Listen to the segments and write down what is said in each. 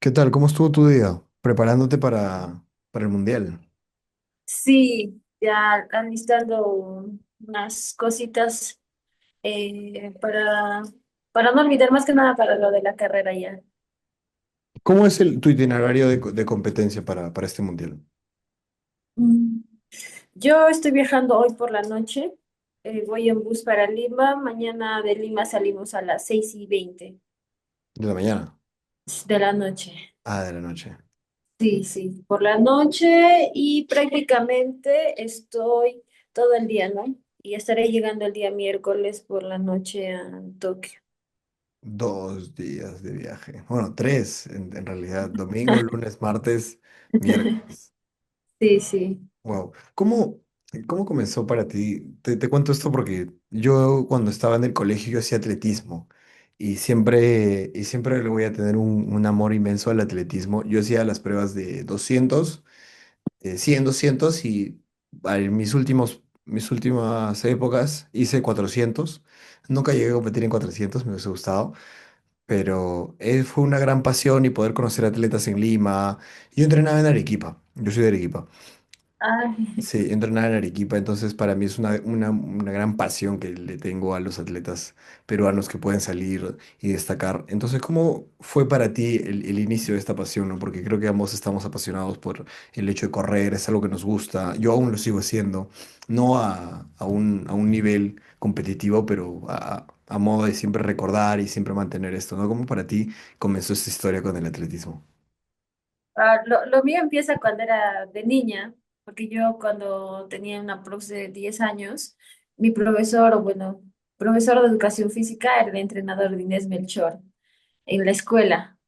¿Qué tal? ¿Cómo estuvo tu día? Preparándote para el mundial. Sí, ya alistando unas cositas para no olvidar más que nada para lo de la carrera ya. ¿Cómo es tu itinerario de competencia para este mundial? Mm. Yo estoy viajando hoy por la noche, voy en bus para Lima, mañana de Lima salimos a las 6:20 ¿De la mañana? de la noche. Ah, de la noche. Sí, sí, por la noche y prácticamente estoy todo el día, ¿no? Y estaré llegando el día miércoles por la noche a Tokio. 2 días de viaje. Bueno, tres en realidad. Domingo, lunes, martes, miércoles. Sí, sí. Wow. ¿Cómo comenzó para ti? Te cuento esto porque yo cuando estaba en el colegio yo hacía atletismo y siempre le voy a tener un amor inmenso al atletismo. Yo hacía las pruebas de 200, 100, 200 y en mis últimas épocas hice 400. Nunca llegué a competir en 400, me hubiese gustado, pero fue una gran pasión y poder conocer atletas en Lima. Yo entrenaba en Arequipa, yo soy de Arequipa. Ay, Sí, entrenar en Arequipa, entonces para mí es una gran pasión que le tengo a los atletas peruanos que pueden salir y destacar. Entonces, ¿cómo fue para ti el inicio de esta pasión, ¿no? Porque creo que ambos estamos apasionados por el hecho de correr, es algo que nos gusta. Yo aún lo sigo haciendo, no a un nivel competitivo, pero a modo de siempre recordar y siempre mantener esto, ¿no? ¿Cómo para ti comenzó esta historia con el atletismo? lo mío empieza cuando era de niña, porque yo cuando tenía una prox de 10 años, mi profesor, o bueno, profesor de educación física era el entrenador de Inés Melchor en la escuela,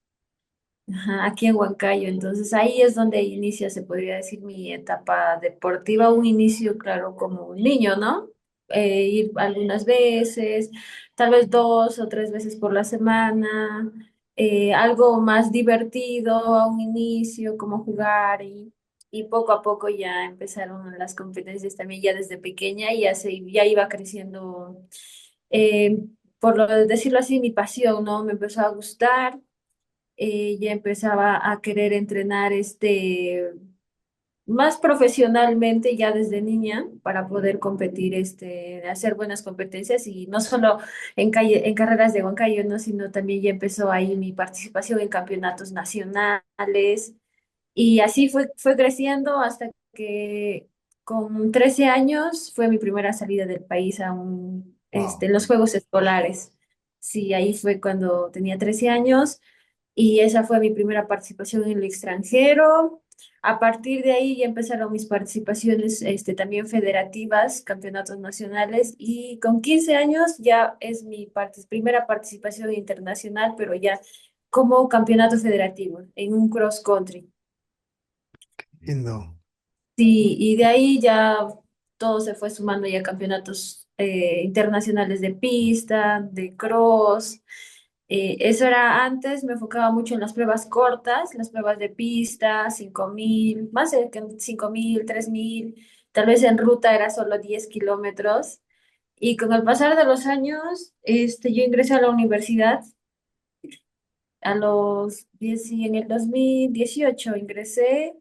ajá, aquí en Huancayo. Entonces ahí es donde inicia, se podría decir, mi etapa deportiva, un inicio, claro, como un niño, ¿no? Ir algunas veces, tal vez 2 o 3 veces por la semana, algo más divertido a un inicio, como jugar y poco a poco ya empezaron las competencias también ya desde pequeña y ya iba creciendo, eh, por lo de decirlo así, mi pasión, ¿no? Me empezó a gustar, ya empezaba a querer entrenar más profesionalmente ya desde niña para poder competir, hacer buenas competencias y no solo en carreras de Huancayo, ¿no? Sino también ya empezó ahí mi participación en campeonatos nacionales y así fue creciendo hasta que con 13 años fue mi primera salida del país Wow. en los Juegos Escolares. Sí, ahí fue cuando tenía 13 años y esa fue mi primera participación en el extranjero. A partir de ahí ya empezaron mis participaciones, también federativas, campeonatos nacionales, y con 15 años ya es mi primera participación internacional, pero ya como campeonato federativo en un cross country. Lindo. Sí, y de ahí ya todo se fue sumando ya campeonatos internacionales de pista, de cross. Eso era antes, me enfocaba mucho en las pruebas cortas, las pruebas de pista, 5.000, más de que 5.000, 3.000, tal vez en ruta era solo 10 kilómetros. Y con el pasar de los años, yo ingresé a la universidad a los 10 y en el 2018 ingresé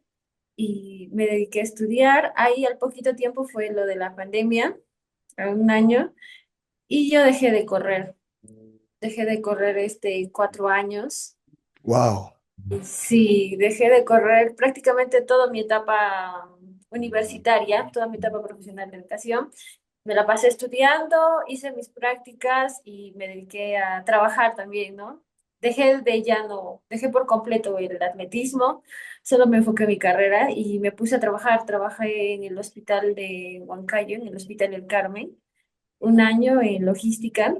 y me dediqué a estudiar. Ahí al poquito tiempo fue lo de la pandemia, a un año, y yo dejé de correr. Dejé de correr 4 años. Wow. Sí, dejé de correr prácticamente toda mi etapa universitaria, toda mi etapa profesional de educación. Me la pasé estudiando, hice mis prácticas y me dediqué a trabajar también, ¿no? Dejé por completo el atletismo, solo me enfoqué en mi carrera y me puse a trabajar. Trabajé en el hospital de Huancayo, en el Hospital El Carmen, un año en logística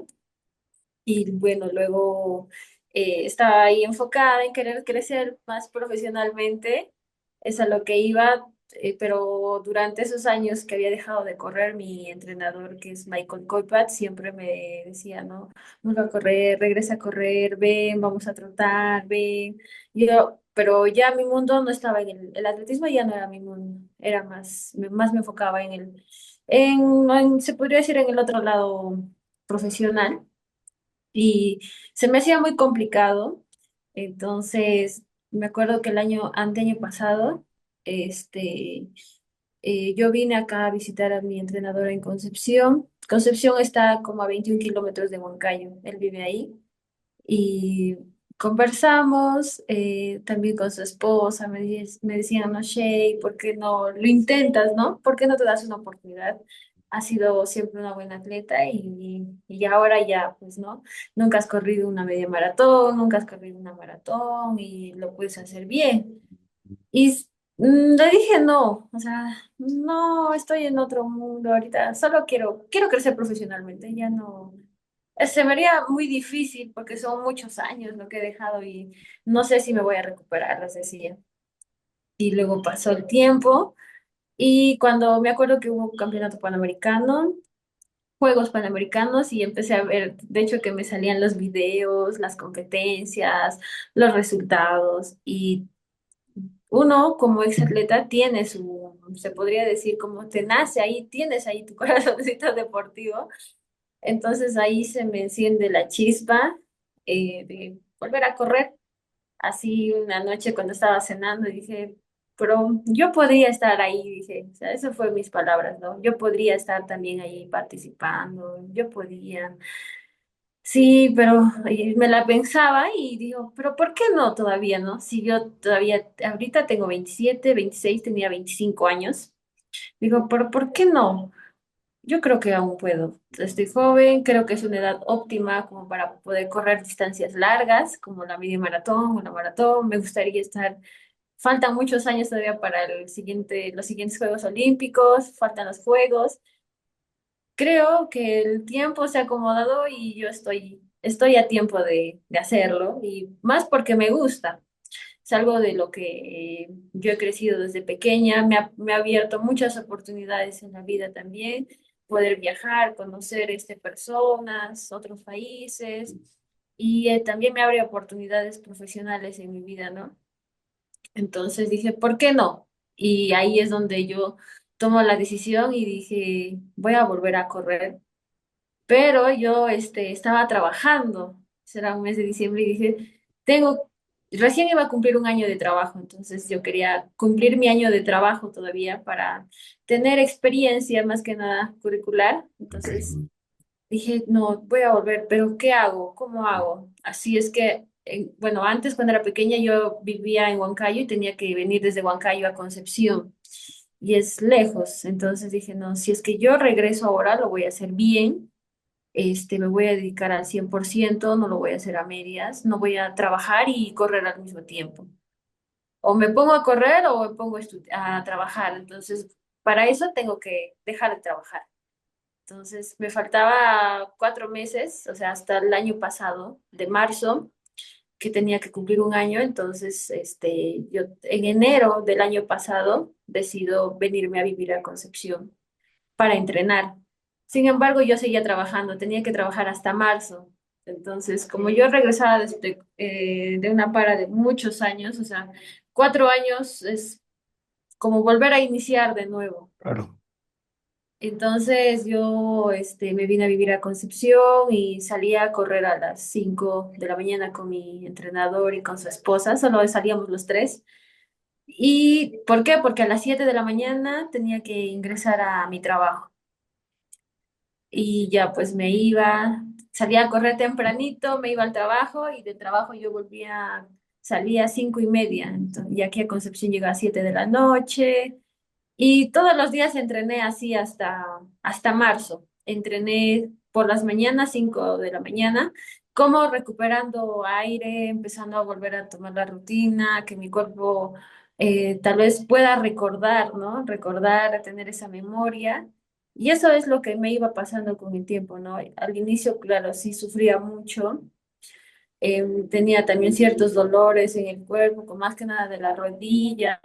y bueno, luego estaba ahí enfocada en querer crecer más profesionalmente, es a lo que iba, pero durante esos años que había dejado de correr, mi entrenador, que es Michael Coipat, siempre me decía, no, vuelve a correr, regresa a correr, ven, vamos a trotar, ven. Pero ya mi mundo no estaba el atletismo, ya no era mi mundo, era más me enfocaba se podría decir en el otro lado profesional y se me hacía muy complicado. Entonces, Me acuerdo que el año pasado, este, yo vine acá a visitar a mi entrenador en Concepción. Concepción está como a 21 kilómetros de Huancayo. Él vive ahí. Y conversamos también con su esposa. Me decían, no, Shay, ¿por qué no lo intentas, no? ¿Por qué no te das una oportunidad? Has sido siempre una buena atleta y ahora ya, pues, ¿no? Nunca has corrido una media maratón, nunca has corrido una maratón y lo puedes hacer bien. Y le dije no, o sea, no, estoy en otro mundo ahorita, solo quiero crecer profesionalmente, ya no. Se me haría muy difícil porque son muchos años lo que he dejado y no sé si me voy a recuperar, les decía. Y luego pasó el tiempo y cuando me acuerdo que hubo un campeonato panamericano, Juegos Panamericanos y empecé a ver, de hecho que me salían los videos, las competencias, los resultados y uno como exatleta tiene se podría decir como te nace ahí, tienes ahí tu corazoncito deportivo. Entonces ahí se me enciende la chispa de volver a correr. Así una noche cuando estaba cenando dije, pero yo podría estar ahí, dije, o sea, esas fueron mis palabras, ¿no? Yo podría estar también ahí participando, yo podía. Sí, pero me la pensaba y digo, pero ¿por qué no todavía, no? Si yo todavía, ahorita tengo 27, 26, tenía 25 años. Digo, pero ¿por qué no? Yo creo que aún puedo. Estoy joven, creo que es una edad óptima como para poder correr distancias largas, como la media maratón o la maratón. Me gustaría estar. Faltan muchos años todavía para los siguientes Juegos Olímpicos, faltan los Juegos. Creo que el tiempo se ha acomodado y yo estoy a tiempo de hacerlo, y más porque me gusta. Es algo de lo que yo he crecido desde pequeña, me ha abierto muchas oportunidades en la vida también, poder viajar, conocer personas, otros países, y también me abre oportunidades profesionales en mi vida, ¿no? Entonces dije, ¿por qué no? Y ahí es donde yo tomo la decisión y dije, voy a volver a correr, pero yo estaba trabajando, será un mes de diciembre, y dije, recién iba a cumplir un año de trabajo, entonces yo quería cumplir mi año de trabajo todavía para tener experiencia más que nada curricular, Ok. entonces dije, no, voy a volver, pero ¿qué hago? ¿Cómo hago? Así es que, bueno, antes cuando era pequeña yo vivía en Huancayo y tenía que venir desde Huancayo a Concepción. Y es lejos, entonces dije, no, si es que yo regreso ahora, lo voy a hacer bien, me voy a dedicar al 100%, no lo voy a hacer a medias, no voy a trabajar y correr al mismo tiempo. O me pongo a correr o me pongo a trabajar. Entonces, para eso tengo que dejar de trabajar. Entonces, me faltaba 4 meses, o sea, hasta el año pasado, de marzo, que tenía que cumplir un año. Entonces, yo en enero del año pasado decido venirme a vivir a Concepción para entrenar. Sin embargo, yo seguía trabajando, tenía que trabajar hasta marzo. Entonces, como yo regresaba de una para de muchos años, o sea, 4 años es como volver a iniciar de nuevo. Claro. Entonces yo me vine a vivir a Concepción y salía a correr a las 5 de la mañana con mi entrenador y con su esposa, solo salíamos los tres. ¿Y por qué? Porque a las 7 de la mañana tenía que ingresar a mi trabajo. Y ya pues salía a correr tempranito, me iba al trabajo y del trabajo yo salía a 5:30. Y aquí a Concepción llegaba a 7 de la noche y todos los días entrené así hasta marzo. Entrené por las mañanas, 5 de la mañana, como recuperando aire, empezando a volver a tomar la rutina, que mi cuerpo tal vez pueda recordar, ¿no? Recordar, tener esa memoria. Y eso es lo que me iba pasando con el tiempo, ¿no? Al inicio, claro, sí sufría mucho. Tenía también ciertos dolores en el cuerpo, con más que nada de la rodilla,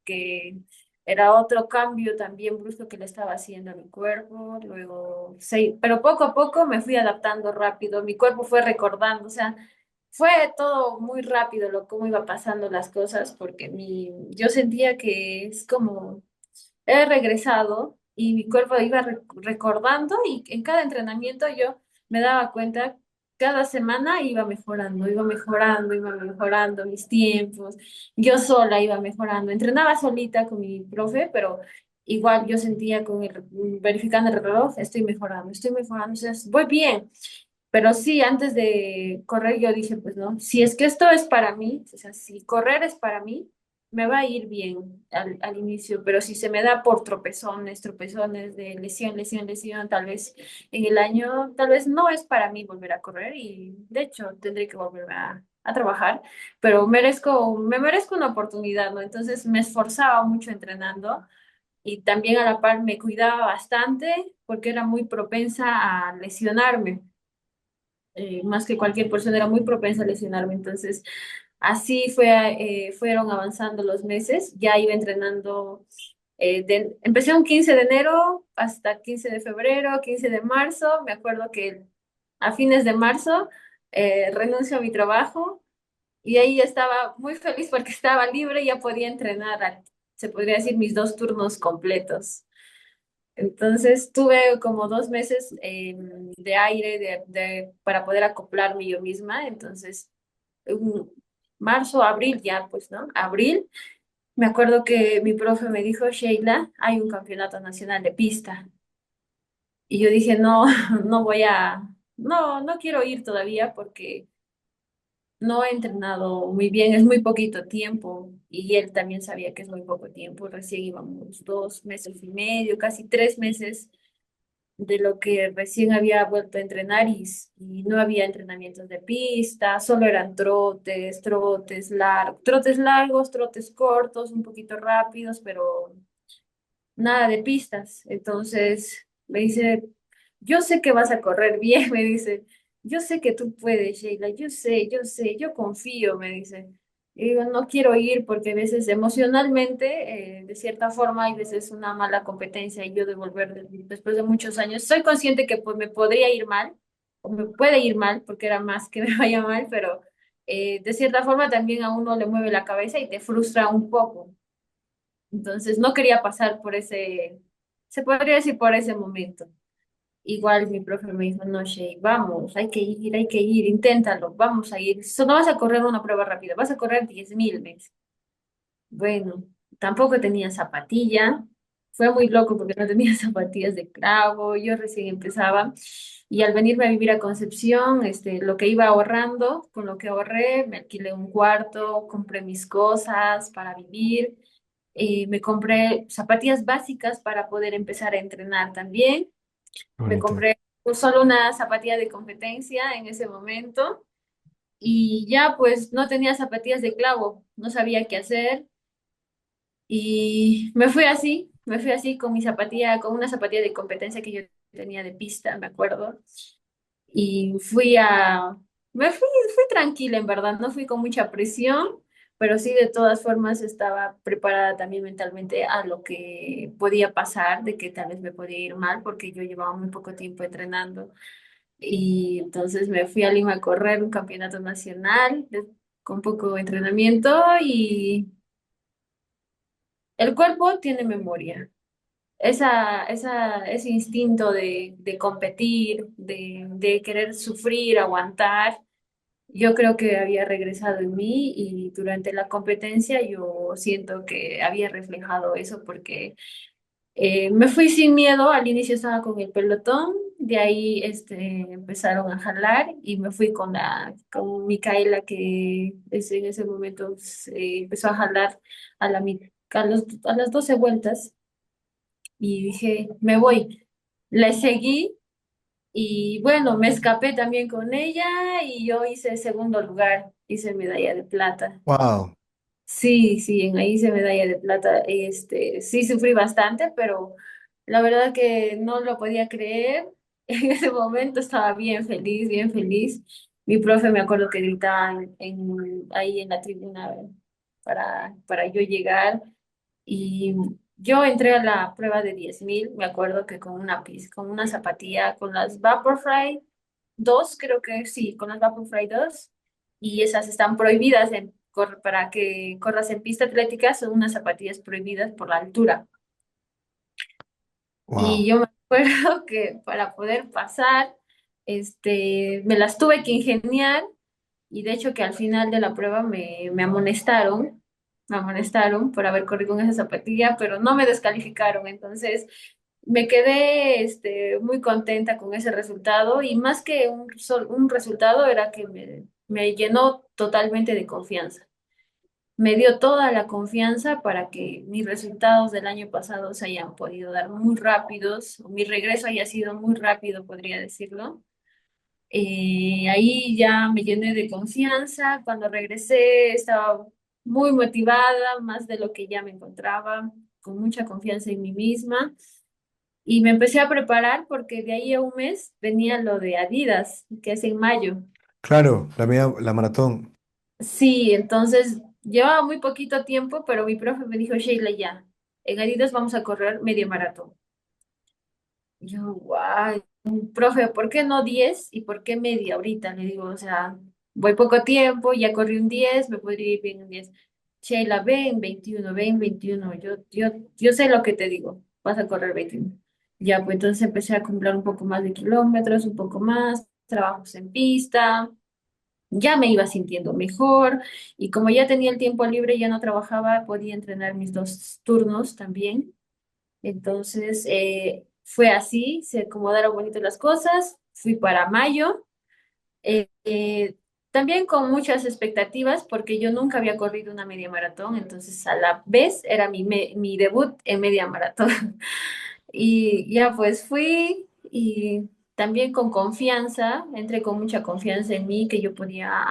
que era otro cambio también brusco que le estaba haciendo a mi cuerpo. Luego, sí, pero poco a poco me fui adaptando rápido, mi cuerpo fue recordando, o sea, fue todo muy rápido cómo iba pasando las cosas, porque yo sentía que es como he regresado y mi cuerpo iba recordando, y en cada entrenamiento yo me daba cuenta cada semana iba mejorando, iba mejorando, iba mejorando mis tiempos. Yo sola iba mejorando. Entrenaba solita con mi profe, pero igual yo sentía verificando el reloj, estoy mejorando, o sea, voy bien. Pero sí, antes de correr yo dije, pues no, si es que esto es para mí, o sea, si correr es para mí, me va a ir bien al inicio, pero si se me da por tropezones, tropezones de lesión, lesión, lesión, tal vez en el año, tal vez no es para mí volver a correr y de hecho tendré que volver a trabajar, pero me merezco una oportunidad, ¿no? Entonces me esforzaba mucho entrenando y también a la par me cuidaba bastante porque era muy propensa a lesionarme. Más que cualquier persona era muy propensa a lesionarme, entonces así fueron avanzando los meses, ya iba entrenando, empecé un 15 de enero hasta 15 de febrero, 15 de marzo, me acuerdo que a fines de marzo renuncio a mi trabajo y ahí ya estaba muy feliz porque estaba libre y ya podía entrenar, se podría decir, mis dos turnos completos. Entonces tuve como 2 meses de aire para poder acoplarme yo misma. Entonces, en marzo, abril ya, pues, ¿no? Abril, me acuerdo que mi profe me dijo, Sheila, hay un campeonato nacional de pista. Y yo dije, no, no quiero ir todavía porque no he entrenado muy bien, es muy poquito tiempo. Y él también sabía que es muy poco tiempo, recién íbamos 2 meses y medio, casi 3 meses de lo que recién había vuelto a entrenar y no había entrenamientos de pista, solo eran trotes largos, trotes cortos, un poquito rápidos, pero nada de pistas. Entonces me dice, yo sé que vas a correr bien, me dice, yo sé que tú puedes, Sheila, yo confío, me dice. Y digo, no quiero ir porque a veces emocionalmente, de cierta forma, hay veces una mala competencia y yo después de muchos años, soy consciente que pues, me podría ir mal, o me puede ir mal, porque era más que me vaya mal, pero de cierta forma también a uno le mueve la cabeza y te frustra un poco. Entonces no quería pasar por se podría decir por ese momento. Igual mi profe me dijo, no, Shay, vamos, hay que ir, inténtalo, vamos a ir. No vas a correr una prueba rápida, vas a correr 10.000 veces. Bueno, tampoco tenía zapatilla. Fue muy loco porque no tenía zapatillas de clavo, yo recién empezaba. Y al venirme a vivir a Concepción, lo que iba ahorrando, con lo que ahorré, me alquilé un cuarto, compré mis cosas para vivir, me compré zapatillas básicas para poder empezar a entrenar también. Me Bonito. compré solo una zapatilla de competencia en ese momento y ya pues no tenía zapatillas de clavo, no sabía qué hacer y me fui así con mi zapatilla, con una zapatilla de competencia que yo tenía de pista, me acuerdo. Y fui tranquila en verdad, no fui con mucha presión, pero sí de todas formas estaba preparada también mentalmente a lo que podía pasar, de que tal vez me podía ir mal porque yo llevaba muy poco tiempo entrenando. Y entonces me fui a Lima a correr un campeonato nacional con poco entrenamiento y el cuerpo tiene memoria. Ese instinto de competir, de querer sufrir, aguantar, yo creo que había regresado en mí y durante la competencia yo siento que había reflejado eso porque me fui sin miedo, al inicio estaba con el pelotón, de ahí empezaron a jalar y me fui con Micaela que en ese momento empezó a jalar a las 12 vueltas y dije, me voy. Le seguí y bueno, me escapé también con ella y yo hice segundo lugar, hice medalla de plata. Wow. Sí, sí, ahí hice medalla de plata. Sí sufrí bastante, pero la verdad que no lo podía creer. En ese momento estaba bien feliz, bien feliz. Mi profe me acuerdo que gritaba ahí en la tribuna para yo llegar. Y yo entré a la prueba de 10.000, me acuerdo que con una zapatilla, con las Vaporfly 2 creo que sí, con las Vaporfly 2 y esas están prohibidas para que corras en pista atlética, son unas zapatillas prohibidas por la altura. Y Wow. yo me acuerdo que para poder pasar, me las tuve que ingeniar y de hecho que al final de la prueba me amonestaron por haber corrido con esa zapatilla, pero no me descalificaron, entonces me quedé muy contenta con ese resultado y más que un resultado era que me llenó totalmente de confianza. Me dio toda la confianza para que mis resultados del año pasado se hayan podido dar muy rápidos, o mi regreso haya sido muy rápido, podría decirlo. Ahí ya me llené de confianza. Cuando regresé estaba muy motivada, más de lo que ya me encontraba, con mucha confianza en mí misma. Y me empecé a preparar porque de ahí a un mes venía lo de Adidas, que es en mayo. Claro, la maratón. Sí, entonces llevaba muy poquito tiempo, pero mi profe me dijo, Sheila, ya, en Adidas vamos a correr medio maratón. Y yo, guay, profe, ¿por qué no 10 y por qué media ahorita? Le digo, o sea, voy poco tiempo, ya corrí un 10, me podría ir bien un 10. Sheila, ven 21, yo sé lo que te digo, vas a correr 21. Ya, pues entonces empecé a acumular un poco más de kilómetros, un poco más, trabajos en pista, ya me iba sintiendo mejor y como ya tenía el tiempo libre, ya no trabajaba, podía entrenar mis dos turnos también. Entonces, fue así, se acomodaron bonito las cosas, fui para mayo, eh, eh, también con muchas expectativas porque yo nunca había corrido una media maratón, entonces a la vez era mi debut en media maratón. Y ya pues fui y también con confianza, entré con mucha confianza en mí que yo podía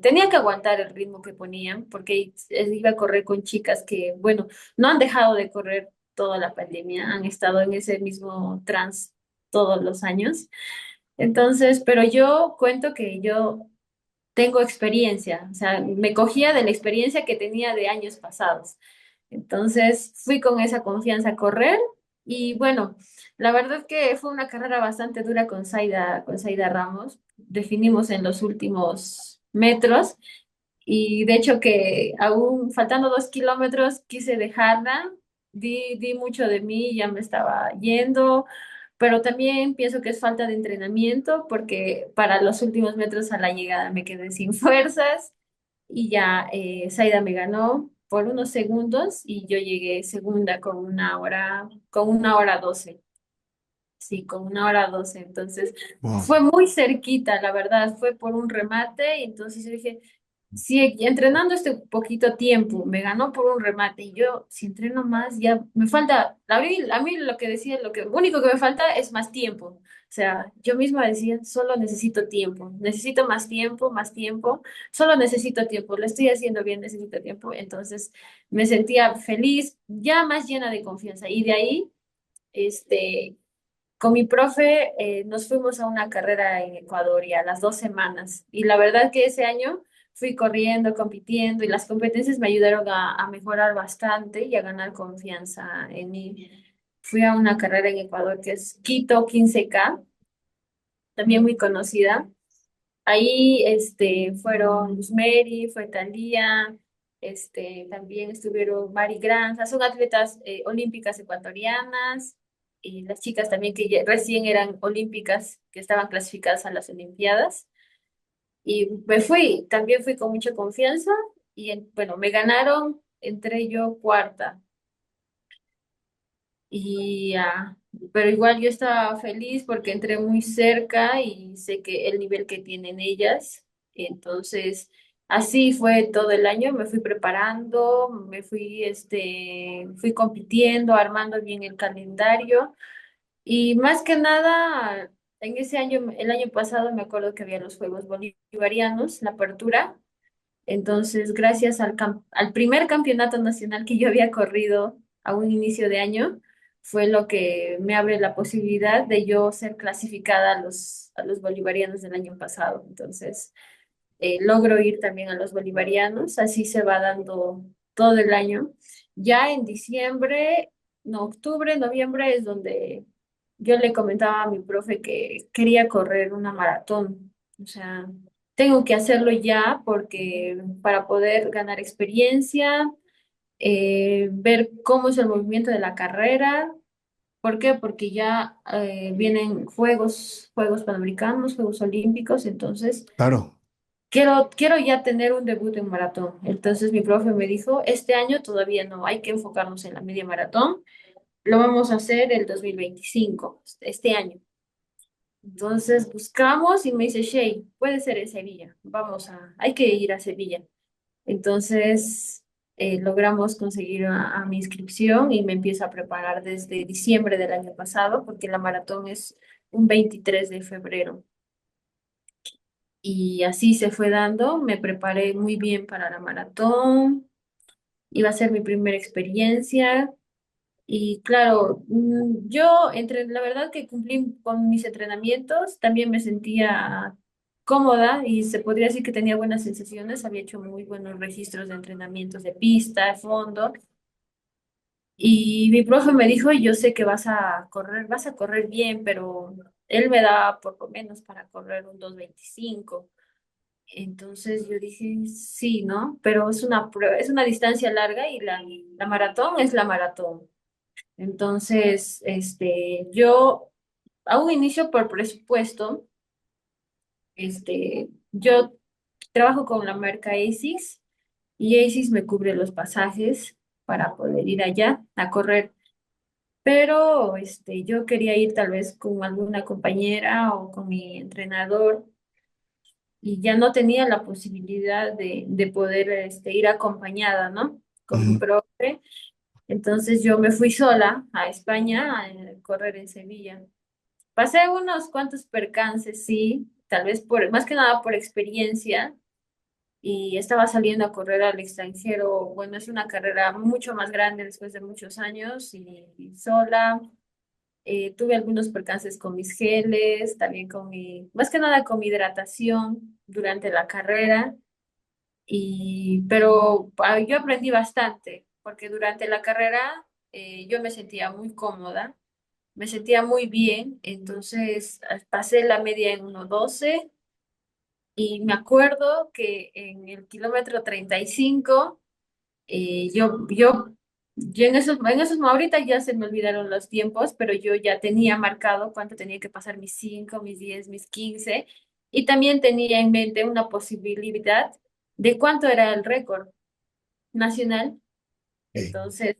tenía que aguantar el ritmo que ponían porque iba a correr con chicas que, bueno, no han dejado de correr toda la pandemia, han estado en ese mismo trance todos los años. Entonces, pero yo cuento que yo tengo experiencia, o sea, me cogía de la experiencia que tenía de años pasados. Entonces fui con esa confianza a correr y bueno, la verdad que fue una carrera bastante dura con Zaida Ramos. Definimos en los últimos metros y de hecho que aún faltando 2 kilómetros quise dejarla, di mucho de mí, ya me estaba yendo, pero también pienso que es falta de entrenamiento porque para los últimos metros a la llegada me quedé sin fuerzas y ya Zaida me ganó por unos segundos y yo llegué segunda con 1 hora 12. Sí, con 1 hora 12. Entonces, Wow. fue muy cerquita, la verdad, fue por un remate. Y entonces yo dije, si entrenando este poquito tiempo me ganó por un remate y yo, si entreno más, ya me falta, a mí lo que decía, lo único que me falta es más tiempo. O sea, yo misma decía, solo necesito más tiempo, solo necesito tiempo, lo estoy haciendo bien, necesito tiempo. Entonces, me sentía feliz, ya más llena de confianza. Y de ahí, este, con mi profe nos fuimos a una carrera en Ecuador y a las 2 semanas. Y la verdad que ese año fui corriendo, compitiendo y las competencias me ayudaron a mejorar bastante y a ganar confianza en mí. Fui a una carrera en Ecuador que es Quito 15K, también muy conocida. Ahí fueron Luz Mary, fue Thalía, también estuvieron Mari Granza, son atletas olímpicas ecuatorianas, y las chicas también que recién eran olímpicas, que estaban clasificadas a las Olimpiadas. Y también fui con mucha confianza y bueno, me ganaron, entré yo cuarta. Y, pero igual yo estaba feliz porque entré muy cerca y sé que el nivel que tienen ellas. Entonces, así fue todo el año. Me fui preparando, fui compitiendo, armando bien el calendario. Y más que nada, en ese año, el año pasado, me acuerdo que había los Juegos Bolivarianos, la apertura. Entonces, gracias al primer campeonato nacional que yo había corrido a un inicio de año, fue lo que me abre la posibilidad de yo ser clasificada a los bolivarianos del año pasado. Entonces, logro ir también a los bolivarianos, así se va dando todo el año. Ya en diciembre, no, octubre, noviembre es donde yo le comentaba a mi profe que quería correr una maratón. O sea, tengo que hacerlo ya porque para poder ganar experiencia, ver cómo es el movimiento de la carrera ¿Por qué? Porque ya vienen Juegos Panamericanos, Juegos Olímpicos, entonces Claro. quiero ya tener un debut en maratón. Entonces mi profe me dijo, este año todavía no, hay que enfocarnos en la media maratón, lo vamos a hacer el 2025, este año. Entonces buscamos y me dice, Shay, puede ser en Sevilla, hay que ir a Sevilla. Entonces logramos conseguir a mi inscripción y me empiezo a preparar desde diciembre del año pasado, porque la maratón es un 23 de febrero. Y así se fue dando, me preparé muy bien para la maratón, iba a ser mi primera experiencia. Y claro, la verdad que cumplí con mis entrenamientos, también me sentía cómoda y se podría decir que tenía buenas sensaciones, había hecho muy buenos registros de entrenamientos de pista, de fondo, y mi profe me dijo, yo sé que vas a correr bien, pero él me da por lo menos para correr un 2:25. Entonces yo dije, sí, ¿no? Pero es una prueba, es una distancia larga y la maratón es la maratón. Entonces, yo a un inicio por presupuesto, yo trabajo con la marca ASICS y ASICS me cubre los pasajes para poder ir allá a correr. Pero yo quería ir tal vez con alguna compañera o con mi entrenador y ya no tenía la posibilidad de poder ir acompañada, ¿no? Con mi Ujú. profe. Entonces yo me fui sola a España a correr en Sevilla. Pasé unos cuantos percances, sí, tal vez más que nada por experiencia, y estaba saliendo a correr al extranjero. Bueno, es una carrera mucho más grande después de muchos años y sola. Tuve algunos percances con mis geles, también más que nada con mi hidratación durante la carrera, pero yo aprendí bastante, porque durante la carrera yo me sentía muy cómoda, me sentía muy bien, entonces pasé la media en 1:12 y me acuerdo que en el kilómetro 35, yo ahorita ya se me olvidaron los tiempos, pero yo ya tenía marcado cuánto tenía que pasar mis 5, mis 10, mis 15, y también tenía en mente una posibilidad de cuánto era el récord nacional. Ok. Entonces,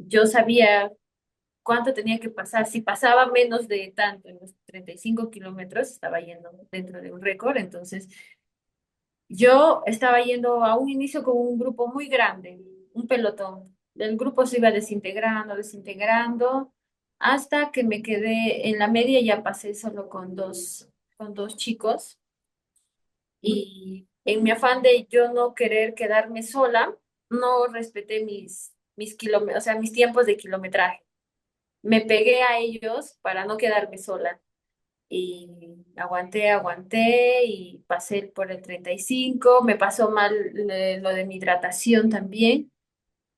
yo sabía cuánto tenía que pasar. Si pasaba menos de tanto en los 35 kilómetros, estaba yendo dentro de un récord. Entonces, yo estaba yendo a un inicio con un grupo muy grande, un pelotón. El grupo se iba desintegrando, desintegrando, hasta que me quedé en la media, ya pasé solo con dos chicos. Y en mi afán de yo no querer quedarme sola, no respeté mis kilómetros, o sea, mis tiempos de kilometraje. Me pegué a ellos para no quedarme sola. Y aguanté, aguanté y pasé por el 35. Me pasó mal lo de mi hidratación también.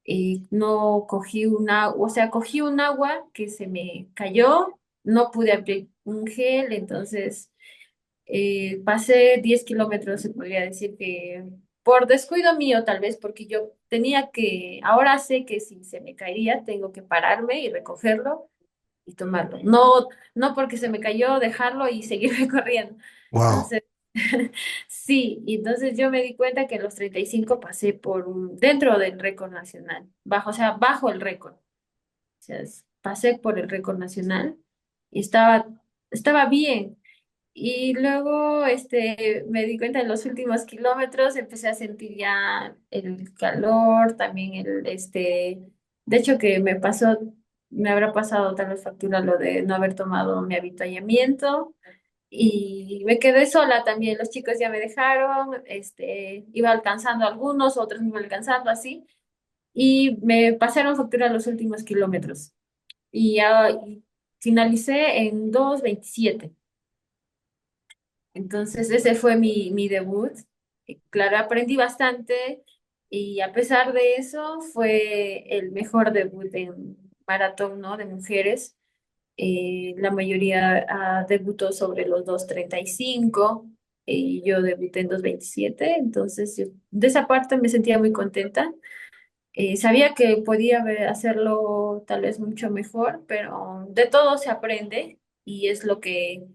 Y no cogí o sea, cogí un agua que se me cayó, no pude abrir un gel, entonces pasé 10 kilómetros, se podría decir que por descuido mío, tal vez, porque yo ahora sé que si se me caería, tengo que pararme y recogerlo y tomarlo. No, no porque se me cayó, dejarlo y seguir corriendo. Wow. Entonces, sí, y entonces yo me di cuenta que a los 35 pasé dentro del récord nacional, o sea, bajo el récord. O sea, pasé por el récord nacional y estaba bien. Y luego me di cuenta en los últimos kilómetros, empecé a sentir ya el calor, también de hecho que me habrá pasado tal vez factura lo de no haber tomado mi avituallamiento y me quedé sola también, los chicos ya me dejaron, iba alcanzando algunos, otros me iban alcanzando así, y me pasaron factura los últimos kilómetros y finalicé en 2:27. Entonces, ese fue mi debut. Claro, aprendí bastante y a pesar de eso, fue el mejor debut en maratón, ¿no? De mujeres. La mayoría debutó sobre los 2:35 y yo debuté en 2:27. Entonces, de esa parte me sentía muy contenta. Sabía que podía hacerlo tal vez mucho mejor, pero de todo se aprende y es lo que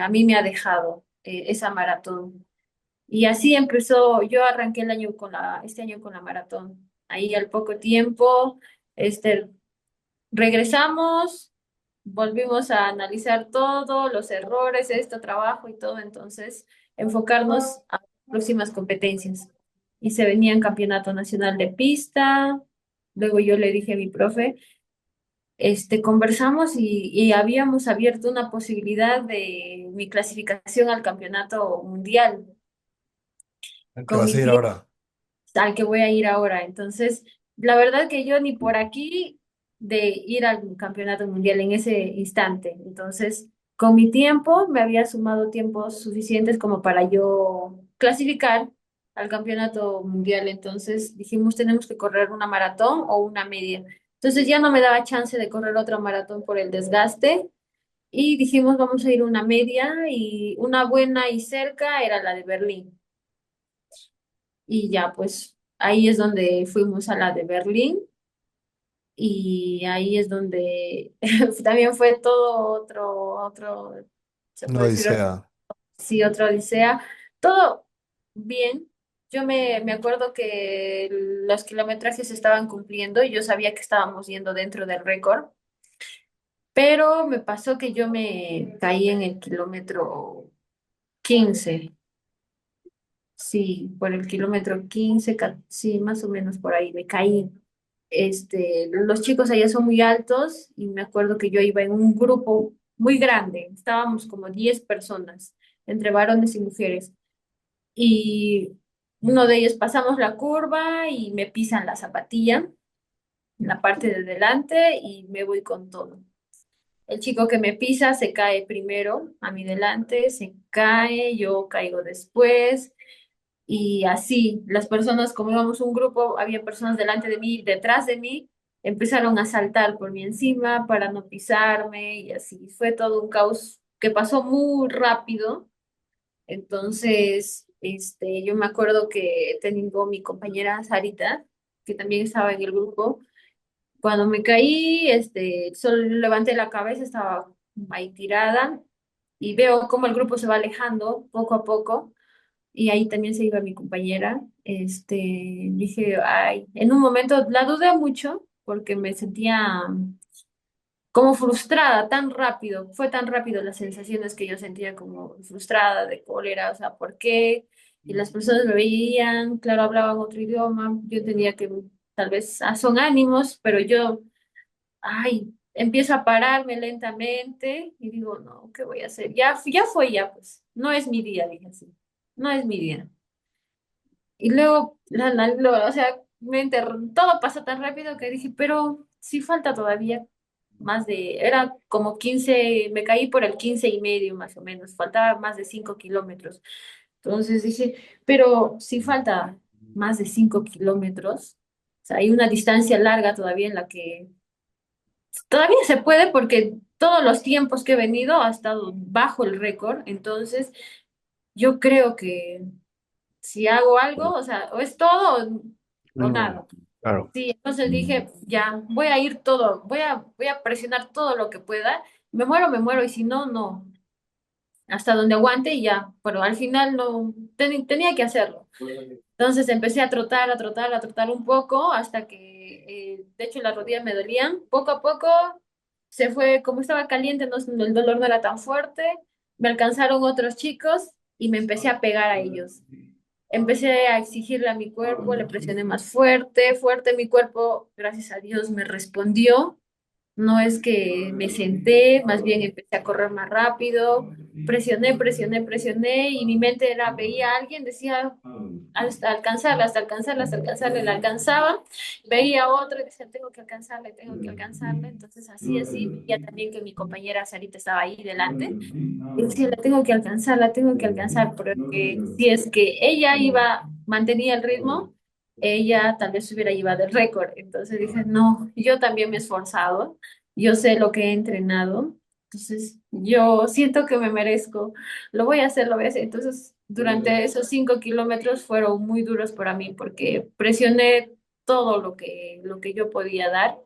a mí me ha dejado esa maratón. Y así empezó, yo arranqué este año con la maratón. Ahí al poco tiempo, este, regresamos, volvimos a analizar todo, los errores, este trabajo y todo, entonces enfocarnos a próximas competencias. Y se venían campeonato nacional de pista, luego yo le dije a mi profe, conversamos y habíamos abierto una posibilidad de mi clasificación al campeonato mundial ¿Al que con vas a mi ir tiempo ahora? al que voy a ir ahora. Entonces, la verdad que yo ni por aquí de ir al campeonato mundial en ese instante. Entonces, con mi tiempo me había sumado tiempos suficientes como para yo clasificar al campeonato mundial. Entonces, dijimos, tenemos que correr una maratón o una media. Entonces, ya no me daba chance de correr otra maratón por el desgaste. Y dijimos, vamos a ir una media y una buena y cerca era la de Berlín. Y ya, pues ahí es donde fuimos a la de Berlín y ahí es donde también fue todo se No puede decir, Odisea. sí, otra odisea. Todo bien. Me acuerdo que los kilometrajes se estaban cumpliendo y yo sabía que estábamos yendo dentro del récord, pero me pasó que yo me caí en el kilómetro 15. Sí, por el kilómetro 15, sí, más o menos por ahí me caí. Los chicos allá son muy altos y me acuerdo que yo iba en un grupo muy grande, estábamos como 10 personas, entre varones y mujeres. Y uno de ellos pasamos la curva y me pisan la zapatilla en la parte de delante y me voy con todo. El chico que me pisa se cae primero a mi delante, se cae, yo caigo después. Y así, las personas, como íbamos un grupo, había personas delante de mí, detrás de mí, empezaron a saltar por mí encima para no pisarme y así. Fue todo un caos que pasó muy rápido. Entonces, yo me acuerdo que tengo mi compañera Sarita, que también estaba en el grupo. Cuando me caí, solo levanté la cabeza, estaba ahí tirada y veo cómo el grupo se va alejando poco a poco y ahí también se iba mi compañera. Dije, ay, en un momento la dudé mucho porque me sentía como frustrada tan rápido, fue tan rápido las sensaciones que yo sentía como frustrada, de cólera, o sea, ¿por qué? Y las personas me veían, claro, hablaban otro idioma, yo entendía que tal vez son ánimos, pero yo, ay, empiezo a pararme lentamente y digo, no, ¿qué voy a hacer? Ya fue ya, pues, no es mi día, dije así, no es mi día. Y luego, o sea, todo pasó tan rápido que dije, pero sí falta todavía era como 15 me caí por el 15 y medio más o menos, faltaba más de 5 kilómetros. Entonces dije, pero sí falta más de 5 kilómetros. O sea, hay una distancia larga todavía en la que todavía se puede porque todos los tiempos que he venido ha estado bajo el récord. Entonces, yo creo que si hago algo, o sea, o es todo o Mm, nada. claro. Sí, entonces dije, ya, voy a ir todo, voy a presionar todo lo que pueda. Me muero, y si no, no, hasta donde aguante y ya. Pero al final no, tenía que hacerlo. Entonces empecé a trotar, a trotar, a trotar un poco hasta que, de hecho, las rodillas me dolían. Poco a poco se fue, como estaba caliente, el dolor no era tan fuerte. Me alcanzaron otros chicos y me empecé a pegar a ellos. Empecé a exigirle a mi cuerpo, le presioné más fuerte, fuerte, mi cuerpo, gracias a Dios, me respondió. No es que me senté, más bien empecé a correr más rápido, presioné y mi mente era, veía a alguien, decía, hasta alcanzarla, hasta alcanzarla, la alcanzaba, veía a otro y decía, tengo que alcanzarla, entonces así, veía también que mi compañera Sarita estaba ahí delante y decía, la tengo que alcanzar, porque si es que ella mantenía el ritmo, ella tal vez hubiera llevado el récord. Entonces dije, no, yo también me he esforzado, yo sé lo que he entrenado, entonces yo siento que me merezco, lo voy a hacer. Entonces, durante esos 5 kilómetros fueron muy duros para mí, porque presioné. todo lo que yo podía dar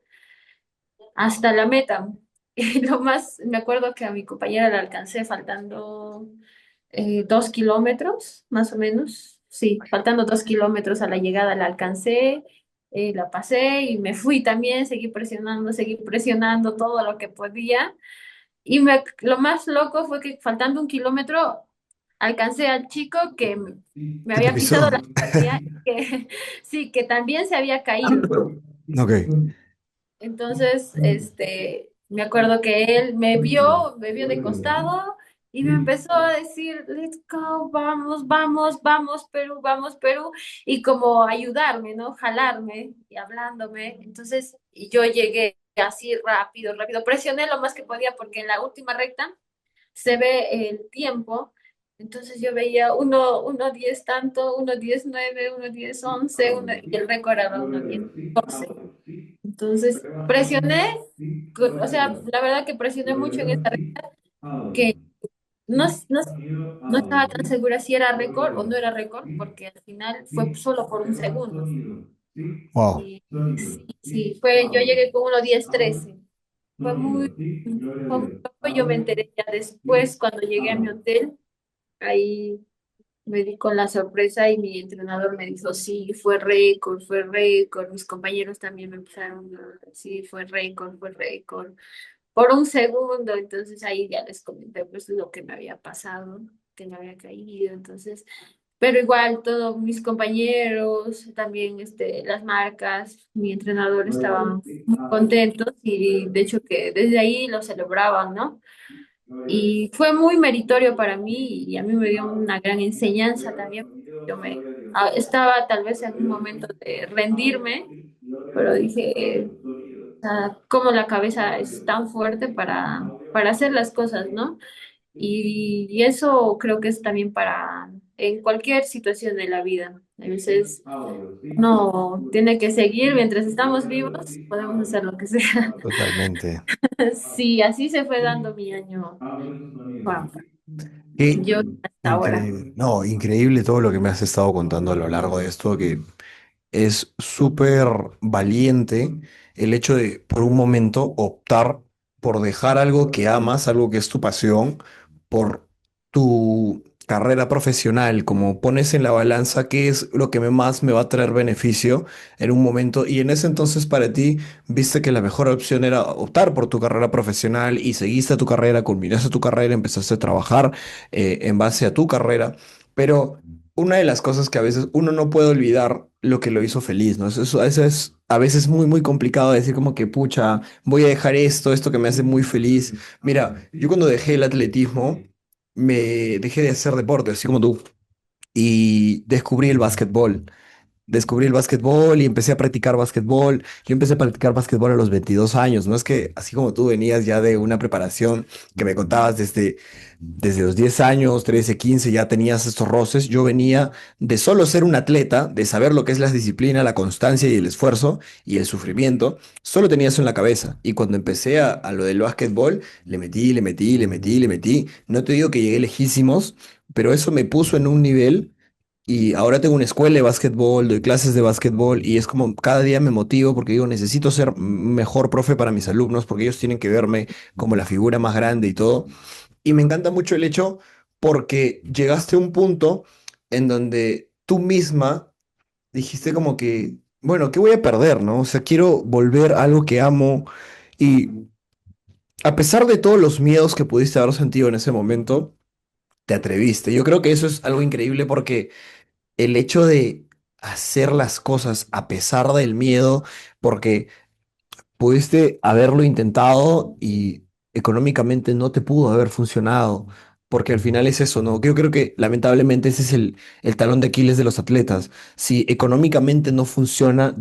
hasta la meta. Y lo más, me acuerdo que a mi compañera la alcancé faltando 2 kilómetros, más o menos. Sí, faltando 2 kilómetros a la llegada la alcancé, la pasé y me fui también, seguí presionando todo lo que podía. Y lo más loco fue que faltando 1 kilómetro alcancé al chico que me ¿Qué te había pisado pisó? la zancadilla, que sí, que también se había caído. Ok. Entonces, me acuerdo que él me vio de costado y me empezó a decir, let's go, vamos, vamos, vamos, Perú, vamos, Perú, y como ayudarme, ¿no? Jalarme y hablándome. Entonces, y yo llegué así rápido, rápido, presioné lo más que podía porque en la última recta se ve el tiempo. Entonces yo veía 1:10 tanto, 1:10:9, 1:10:11, y el récord era 1:10:14. Entonces, presioné, o sea, la verdad que presioné mucho en esta red que no, no, no estaba tan segura si era récord o no era récord, porque al final fue solo por un segundo. Wow. Y sí, sí, yo llegué con 1:10:13. Fue muy, fue muy loco. Yo me enteré ya después cuando llegué a mi hotel, ahí me di con la sorpresa y mi entrenador me dijo, sí, fue récord. Mis compañeros también me empezaron a decir, fue récord. Por un segundo, entonces ahí ya les comenté pues lo que me había pasado, que me había caído, entonces, pero igual todos mis compañeros, también las marcas, mi entrenador estaban muy contentos y de hecho que desde ahí lo celebraban, ¿no? Y fue muy meritorio para mí y a mí me dio una gran enseñanza también. Estaba tal vez en un momento de rendirme, pero dije, cómo la cabeza es tan fuerte para hacer las cosas, ¿no? Y eso creo que es también en cualquier situación de la vida. A veces uno tiene que seguir mientras estamos vivos, podemos hacer lo que sea. Totalmente. Sí, así se fue dando mi año, Juan. Qué Yo hasta ahora. increíble. No, increíble todo lo que me has estado contando a lo largo de esto, que es súper valiente el hecho de, por un momento, optar por dejar algo que amas, algo que es tu pasión, por tu carrera profesional, como pones en la balanza qué es lo que más me va a traer beneficio en un momento, y en ese entonces para ti viste que la mejor opción era optar por tu carrera profesional y seguiste tu carrera, culminaste tu carrera, empezaste a trabajar en base a tu carrera, pero una de las cosas que a veces uno no puede olvidar lo que lo hizo feliz, ¿no? Eso es a veces muy, muy complicado decir como que, pucha, voy a dejar esto que me hace muy feliz. Mira, yo cuando dejé el atletismo, me dejé de hacer deporte, así como tú, y descubrí el básquetbol. Descubrí el básquetbol y empecé a practicar básquetbol. Yo empecé a practicar básquetbol a los 22 años. No es que así como tú venías ya de una preparación que me contabas desde los 10 años, 13 15 ya tenías estos roces. Yo venía de solo ser un atleta, de saber lo que es la disciplina, la constancia y el esfuerzo y el sufrimiento. Solo tenía eso en la cabeza. Y cuando empecé a lo del básquetbol, le metí, le metí, le metí, le metí. No te digo que llegué lejísimos, pero eso me puso en un nivel y ahora tengo una escuela de básquetbol, doy clases de básquetbol y es como cada día me motivo porque digo, necesito ser mejor profe para mis alumnos porque ellos tienen que verme como la figura más grande y todo. Y me encanta mucho el hecho porque llegaste a un punto en donde tú misma dijiste como que, bueno, ¿qué voy a perder, no? O sea, quiero volver a algo que amo y a pesar de todos los miedos que pudiste haber sentido en ese momento, te atreviste. Yo creo que eso es algo increíble porque el hecho de hacer las cosas a pesar del miedo, porque pudiste haberlo intentado y económicamente no te pudo haber funcionado, porque al final es eso, ¿no? Yo creo que lamentablemente ese es el talón de Aquiles de los atletas. Si económicamente no funciona,